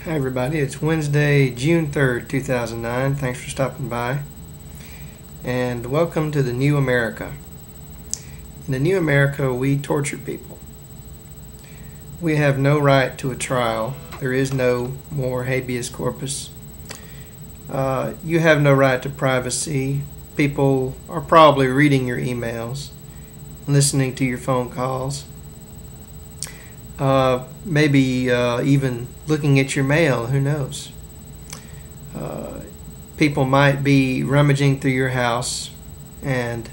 Hi everybody, it's Wednesday, June 3rd, 2009. Thanks for stopping by. And welcome to the New America. In the New America, we torture people. We have no right to a trial. There is no more habeas corpus. You have no right to privacy. People are probably reading your emails, listening to your phone calls. Maybe even looking at your mail, who knows. People might be rummaging through your house and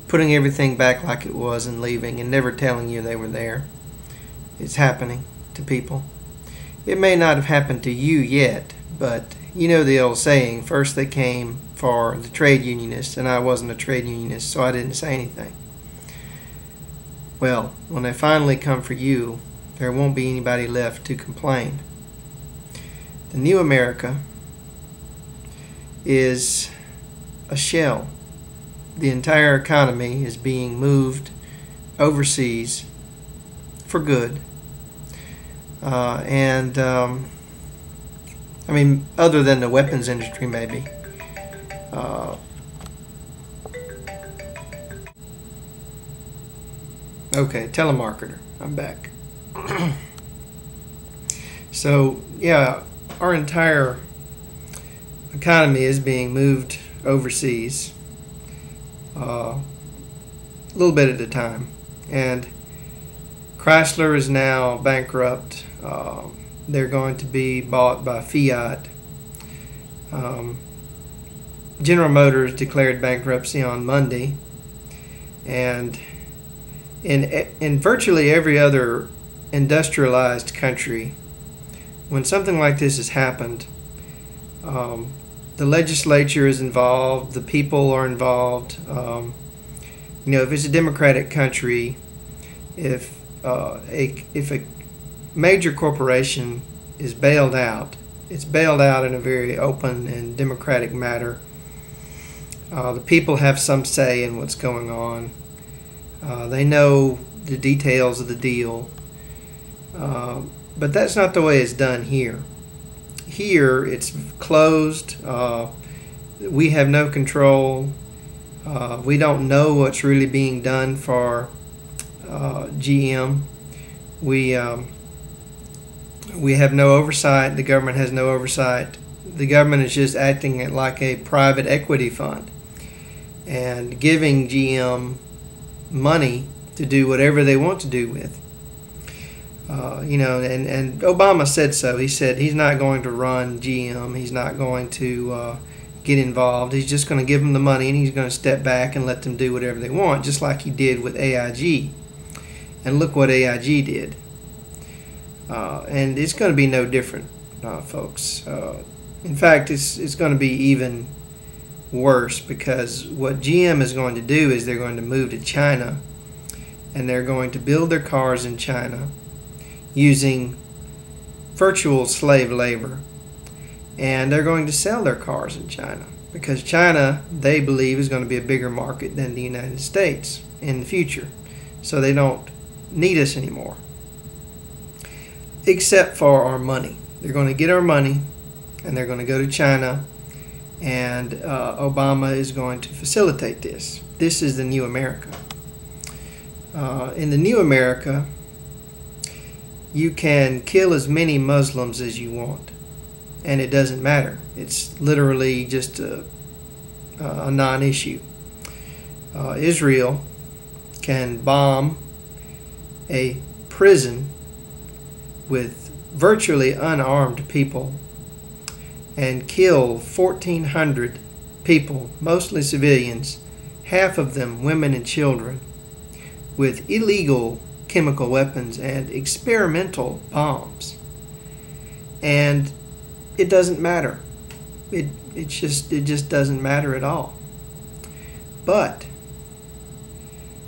putting everything back like it was and leaving and never telling you they were there. It's happening to people. It may not have happened to you yet, but you know the old saying, first they came for the trade unionists, and I wasn't a trade unionist, so I didn't say anything. Well, when they finally come for you, there won't be anybody left to complain. The New America is a shell. The entire economy is being moved overseas for good. Other than the weapons industry, maybe. Okay, telemarketer. I'm back. So, yeah, our entire economy is being moved overseas, a little bit at a time. And Chrysler is now bankrupt. They're going to be bought by Fiat. General Motors declared bankruptcy on Monday. And in virtually every other industrialized country, when something like this has happened, the legislature is involved, the people are involved. If it's a democratic country, if a major corporation is bailed out, it's bailed out in a very open and democratic manner. The people have some say in what's going on. They know the details of the deal. But that's not the way it's done here. Here, it's closed. We have no control. We don't know what's really being done for GM. We have no oversight. The government has no oversight. The government is just acting like a private equity fund and giving GM money to do whatever they want to do with. And Obama said so. He said he's not going to run GM. He's not going to get involved. He's just going to give them the money, and he's going to step back and let them do whatever they want, just like he did with AIG. And look what AIG did. And it's going to be no different, folks. In fact, it's going to be even worse, because what GM is going to do is they're going to move to China, and they're going to build their cars in China using virtual slave labor, and they're going to sell their cars in China, because China, they believe, is going to be a bigger market than the United States in the future, so they don't need us anymore, except for our money. They're going to get our money, and they're going to go to China, and Obama is going to facilitate this. This is the New America. In the New America, you can kill as many Muslims as you want, and it doesn't matter. It's literally just a non-issue. Israel can bomb a prison with virtually unarmed people and kill 1,400 people, mostly civilians, half of them women and children, with illegal chemical weapons and experimental bombs. And it doesn't matter. It just doesn't matter at all. But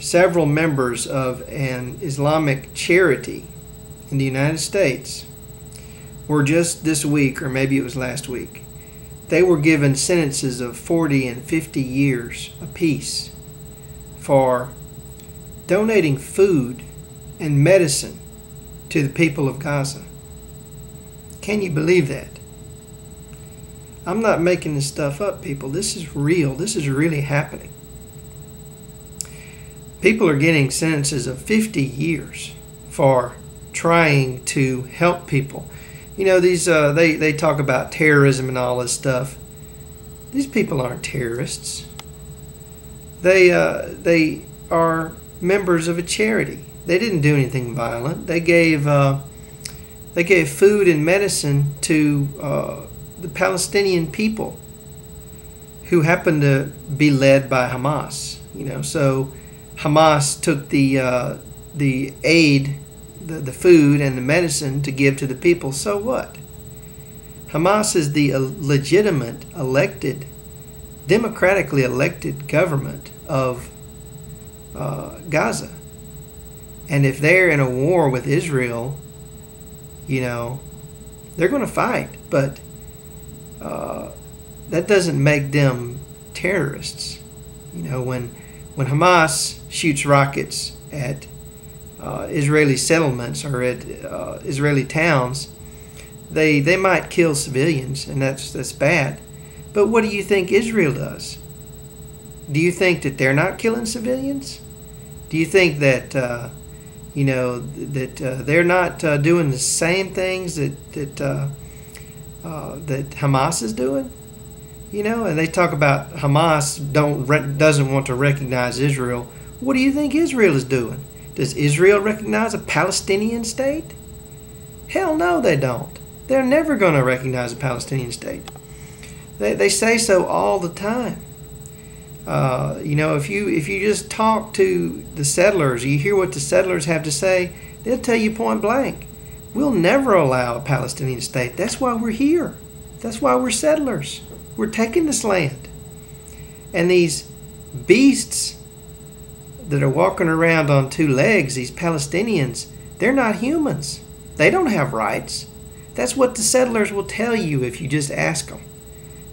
several members of an Islamic charity in the United States were just this week, or maybe it was last week, they were given sentences of 40 and 50 years apiece for donating food and medicine to the people of Gaza. Can you believe that? I'm not making this stuff up, people. This is real. This is really happening. People are getting sentences of 50 years for trying to help people. You know, these they talk about terrorism and all this stuff. These people aren't terrorists. They are members of a charity. They didn't do anything violent. They gave food and medicine to the Palestinian people, who happened to be led by Hamas. You know, so Hamas took the aid, the food and the medicine to give to the people. So what? Hamas is the legitimate, elected, democratically elected government of Gaza. And if they're in a war with Israel, you know, they're going to fight. But that doesn't make them terrorists. You know, when Hamas shoots rockets at Israeli settlements or at Israeli towns, they might kill civilians, and that's bad. But what do you think Israel does? Do you think that they're not killing civilians? Do you think that they're not doing the same things that Hamas is doing? You know, and they talk about Hamas doesn't want to recognize Israel. What do you think Israel is doing? Does Israel recognize a Palestinian state? Hell no, they don't. They're never going to recognize a Palestinian state. They say so all the time. You know, if you just talk to the settlers, you hear what the settlers have to say, they'll tell you point blank, we'll never allow a Palestinian state. That's why we're here. That's why we're settlers. We're taking this land. And these beasts that are walking around on two legs, these Palestinians, they're not humans. They don't have rights. That's what the settlers will tell you if you just ask them.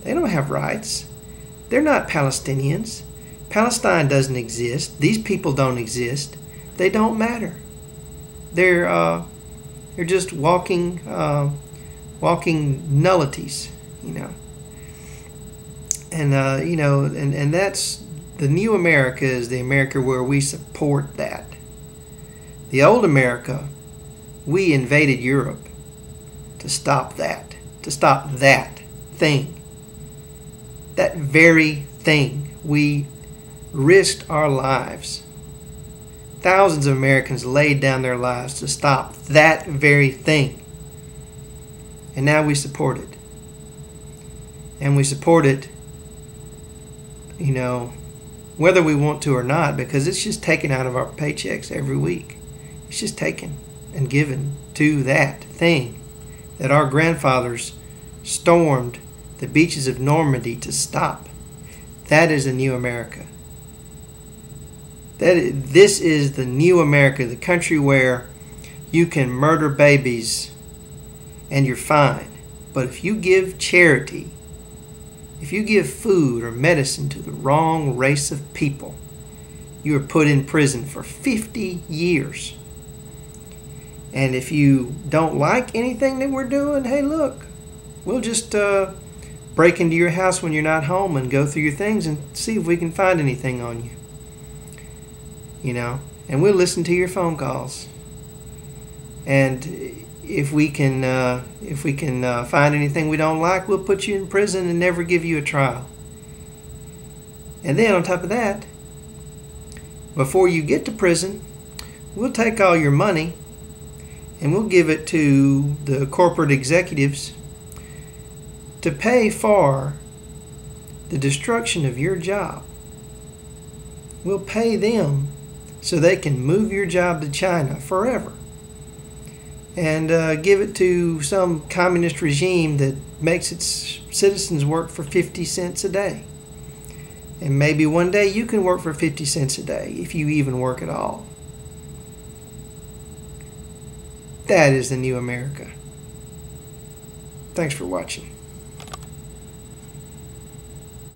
They don't have rights. They're not Palestinians. Palestine doesn't exist. These people don't exist. They don't matter. They're just walking nullities, you know. And and that's the new America, is the America where we support that. The old America, we invaded Europe to stop that thing. That very thing. We risked our lives. Thousands of Americans laid down their lives to stop that very thing. And now we support it. And we support it, you know, whether we want to or not, because it's just taken out of our paychecks every week. It's just taken and given to that thing that our grandfathers stormed the beaches of Normandy to stop. That is the new America. This is the new America, the country where you can murder babies and you're fine. But if you give charity, if you give food or medicine to the wrong race of people, you are put in prison for 50 years. And if you don't like anything that we're doing, hey, look, we'll just break into your house when you're not home and go through your things and see if we can find anything on you. You know, and we'll listen to your phone calls. And if we can find anything we don't like, we'll put you in prison and never give you a trial. And then on top of that, before you get to prison, we'll take all your money and we'll give it to the corporate executives to pay for the destruction of your job. We'll pay them so they can move your job to China forever and give it to some communist regime that makes its citizens work for 50 cents a day. And maybe one day you can work for 50 cents a day, if you even work at all. That is the new America. Thanks for watching.